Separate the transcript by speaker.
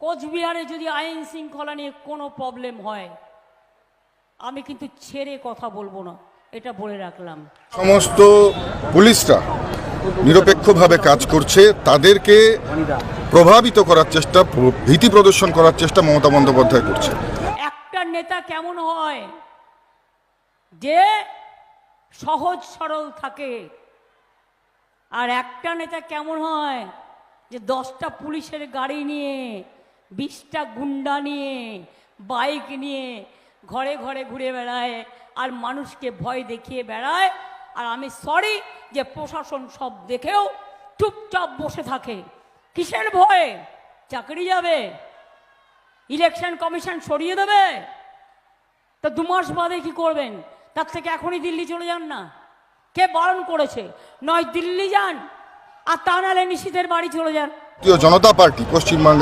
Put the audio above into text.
Speaker 1: কোচবিহারে যদি আইন শৃঙ্খলা নিয়ে কোনো প্রবলেম হয়, আমি কিন্তু ছেড়ে কথা বলবো না, এটা বলে রাখলাম।
Speaker 2: সমস্ত পুলিশরা নিরপেক্ষভাবে কাজ করছে, তাদেরকে প্রভাবিত করার চেষ্টা, ভীতি প্রদর্শন করার চেষ্টা মমতা বন্দ্যোপাধ্যায় করছে।
Speaker 1: একটা নেতা কেমন হয় যে সহজ সরল থাকে, আর একটা নেতা কেমন হয় যে 10টা পুলিশের গাড়ি নিয়ে, 20টা গুন্ডা নিয়ে, বাইক নিয়ে ঘরে ঘরে ঘুরে বেড়ায় আর মানুষকে ভয় দেখিয়ে বেড়ায়। আর আমি সরি যে প্রশাসন সব দেখেও চুপচাপ বসে থাকে। কিসের ভয়ে? চাকরি যাবে, ইলেকশন কমিশন সরিয়ে দেবে, তো 2 মাস বাদে কি করবেন? তার থেকে এখনই দিল্লি চলে যান না। কে বারণ করেছে? নয় দিল্লি যান, আর তা নাহলে নিশীথের বাড়ি চলে যান।
Speaker 2: জনতা পার্টি পশ্চিমবঙ্গ